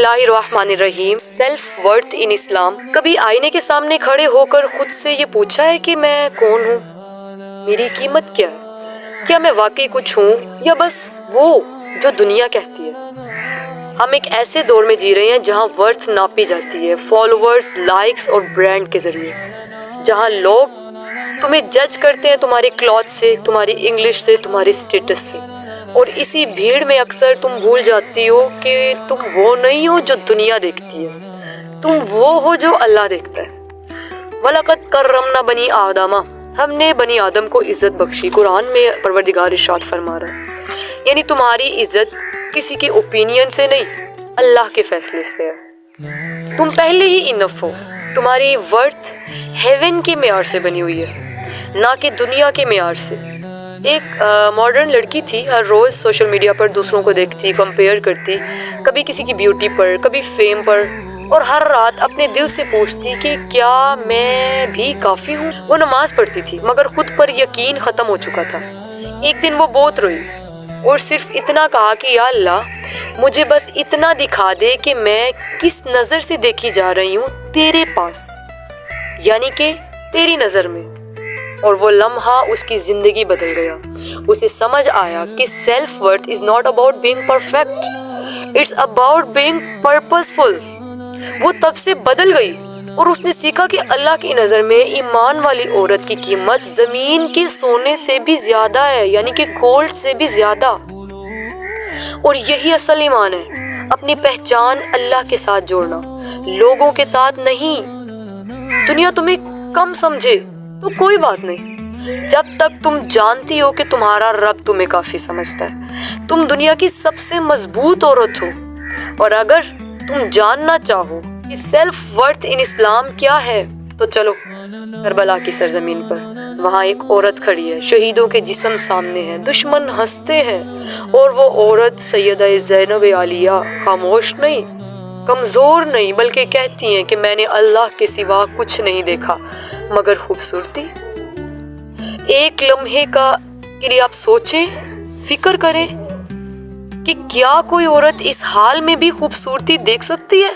اللہ الرحمن الرحیم۔ Self worth in اسلام۔ کبھی آئینے کے سامنے کھڑے ہو کر خود سے یہ پوچھا ہے کہ میں کون ہوں؟ میری قیمت کیا ہے؟ کیا میں واقعی کچھ ہوں یا بس وہ جو دنیا کہتی ہے؟ ہم ایک ایسے دور میں جی رہے ہیں جہاں ورتھ ناپی جاتی ہے فالوورز، لائکس اور برانڈ کے ذریعے، جہاں لوگ تمہیں جج کرتے ہیں تمہاری کلوتھ سے، تمہاری انگلش سے، تمہاری اسٹیٹس سے، اور اسی بھیڑ میں اکثر تم بھول جاتی ہو کہ تم وہ نہیں ہو جو دنیا دیکھتی ہے، تم وہ ہو جو اللہ دیکھتا ہے۔ وَلَقَدْ كَرَّمْنَا بَنِي آدَمَ، ہم نے بنی آدم کو عزت بخشی۔ قرآن میں پروردگار ارشاد فرما رہا ہے، یعنی تمہاری عزت کسی کے اوپینین سے نہیں، اللہ کے فیصلے سے ہے۔ تم پہلے ہی انف ہو، تمہاری ورتھ ہیون کے معیار سے بنی ہوئی ہے، نہ کہ دنیا کے معیار سے۔ ایک ماڈرن لڑکی تھی، ہر روز سوشل میڈیا پر دوسروں کو دیکھتی، کمپیئر کرتی، کبھی کسی کی بیوٹی پر، کبھی فیم پر، اور ہر رات اپنے دل سے پوچھتی کہ کیا میں بھی کافی ہوں؟ وہ نماز پڑھتی تھی مگر خود پر یقین ختم ہو چکا تھا۔ ایک دن وہ بہت روئی اور صرف اتنا کہا کہ یا اللہ، مجھے بس اتنا دکھا دے کہ میں کس نظر سے دیکھی جا رہی ہوں تیرے پاس، یعنی کہ تیری نظر میں۔ اور وہ لمحہ اس کی زندگی بدل گیا۔ اسے سمجھ آیا کہ self worth is not about being perfect, it's about being purposeful. وہ تب سے بدل گئی اور اس نے سیکھا کہ اللہ کی نظر میں ایمان والی عورت کی قیمت زمین کے سونے سے بھی زیادہ ہے، یعنی کہ گولڈ سے بھی زیادہ۔ اور یہی اصل ایمان ہے، اپنی پہچان اللہ کے ساتھ جوڑنا، لوگوں کے ساتھ نہیں۔ دنیا تمہیں کم سمجھے تو کوئی بات نہیں، جب تک تم جانتی ہو کہ تمہارا رب تمہیں کافی سمجھتا ہے۔ تم دنیا کی سب سے مضبوط عورت ہو، اور اگر تم جاننا چاہو کہ سیلف ورتھ ان اسلام کیا ہے تو چلو کربلا کی سرزمین پر۔ وہاں ایک عورت کھڑی ہے، شہیدوں کے جسم سامنے ہیں، دشمن ہنستے ہیں، اور وہ عورت سیدہ زینب عالیہ خاموش نہیں، کمزور نہیں، بلکہ کہتی ہیں کہ میں نے اللہ کے سوا کچھ نہیں دیکھا مگر خوبصورتی۔ ایک لمحے کے لیے آپ سوچیں، فکر کریں کہ کیا کوئی عورت اس حال میں بھی خوبصورتی دیکھ سکتی ہے؟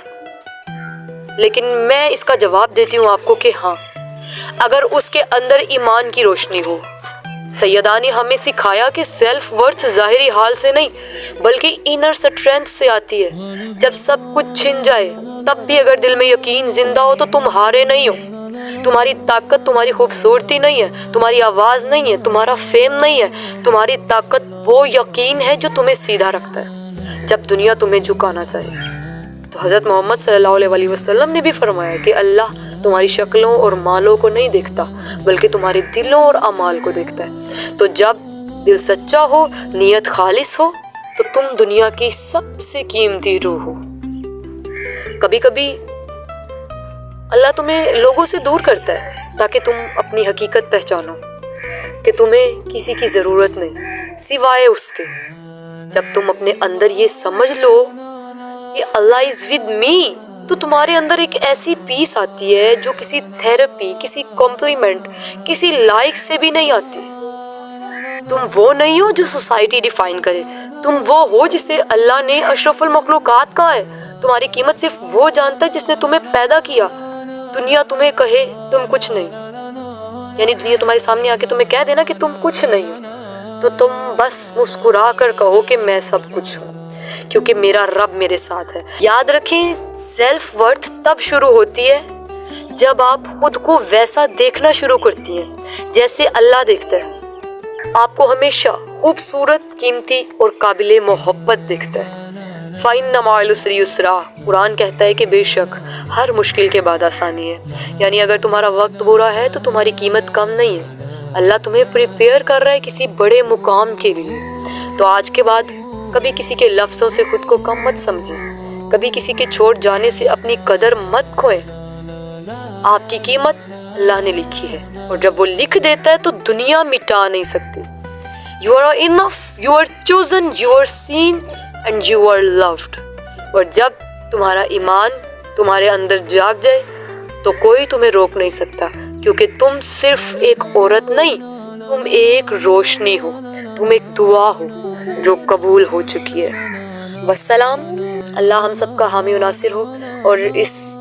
لیکن میں اس کا جواب دیتی ہوں آپ کو کہ ہاں، اگر اس کے اندر ایمان کی روشنی ہو۔ سیدہ نے ہمیں سکھایا کہ سیلف ورتھ ظاہری حال سے نہیں بلکہ انر اسٹرینتھ سے آتی ہے۔ جب سب کچھ چھن جائے تب بھی اگر دل میں یقین زندہ ہو تو تم ہارے نہیں ہو۔ تمہاری طاقت تمہاری خوبصورتی نہیں ہے، تمہاری آواز نہیں ہے، تمہارا فیم نہیں ہے، تمہاری طاقت وہ یقین ہے جو تمہیں سیدھا رکھتا ہے جب دنیا تمہیں جھکانا چاہے۔ تو حضرت محمد صلی اللہ علیہ وسلم نے بھی فرمایا کہ اللہ تمہاری شکلوں اور مالوں کو نہیں دیکھتا بلکہ تمہارے دلوں اور اعمال کو دیکھتا ہے۔ تو جب دل سچا ہو، نیت خالص ہو، تو تم دنیا کی سب سے قیمتی روح ہو۔ کبھی کبھی اللہ تمہیں لوگوں سے دور کرتا ہے تاکہ تم اپنی حقیقت پہچانو کہ تمہیں کسی کی ضرورت نہیں سوائے اس کے۔ جب تم اپنے اندر یہ سمجھ لو کہ اللہ از ود می، تو تمہارے اندر ایک ایسی پیس آتی ہے جو کسی تھیراپی، کسی کمپلیمنٹ، کسی لائک سے بھی نہیں آتی۔ تم وہ نہیں ہو جو سوسائٹی ڈیفائن کرے، تم وہ ہو جسے اللہ نے اشرف المخلوقات کہا ہے۔ تمہاری قیمت صرف وہ جانتا ہے جس نے تمہیں پیدا کیا۔ دنیا تمہیں کہے تم کچھ نہیں، یعنی دنیا تمہارے سامنے آ کے تمہیں کہہ دینا کہ تم کچھ نہیں ہو، تو تم بس مسکرا کر کہو کہ میں سب کچھ ہوں کیونکہ میرا رب میرے ساتھ ہے۔ یاد رکھیں، سیلف ورتھ تب شروع ہوتی ہے جب آپ خود کو ویسا دیکھنا شروع کرتی ہیں جیسے اللہ دیکھتا ہے۔ آپ کو ہمیشہ خوبصورت، قیمتی اور قابل محبت دیکھتا ہے۔ فَإِنَّ مَعَ الْعُسْرِ يُسْرًا، قرآن کہتا ہے کہ بے شک ہر مشکل کے بعد آسانی ہے۔ یعنی اگر تمہارا وقت برا ہے تو تمہاری قیمت کم نہیں ہے، اللہ تمہیں پریپیئر کر رہا ہے کسی بڑے مقام کے لیے۔ تو آج کے بعد کبھی کسی کے لفظوں سے خود کو کم مت سمجھیں، کبھی کسی کے چھوڑ جانے سے اپنی قدر مت کھوئیں۔ آپ کی قیمت اللہ نے لکھی ہے، اور جب وہ لکھ دیتا ہے تو دنیا مٹا نہیں سکتی۔ You are enough, you are chosen, you are seen and you are loved۔ اور جب تمہارا ایمان تمہارے اندر جاگ جائے تو کوئی تمہیں روک نہیں سکتا، کیونکہ تم صرف ایک عورت نہیں، تم ایک روشنی ہو، تم ایک دعا ہو جو قبول ہو چکی ہے۔ والسلام، اللہ ہم سب کا حامی و ناصر ہو، اور اس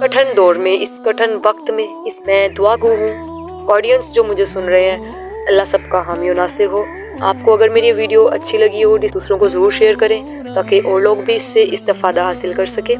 کٹھن دور میں، اس کٹھن وقت میں، میں دعا گو ہوں آڈینس جو مجھے سن رہے ہیں، اللہ سب کا حامی و ناصر ہو۔ آپ کو اگر میری ویڈیو اچھی لگی ہو، دوسروں کو ضرور شیئر کریں تاکہ اور لوگ بھی اس سے استفادہ حاصل کر سکیں۔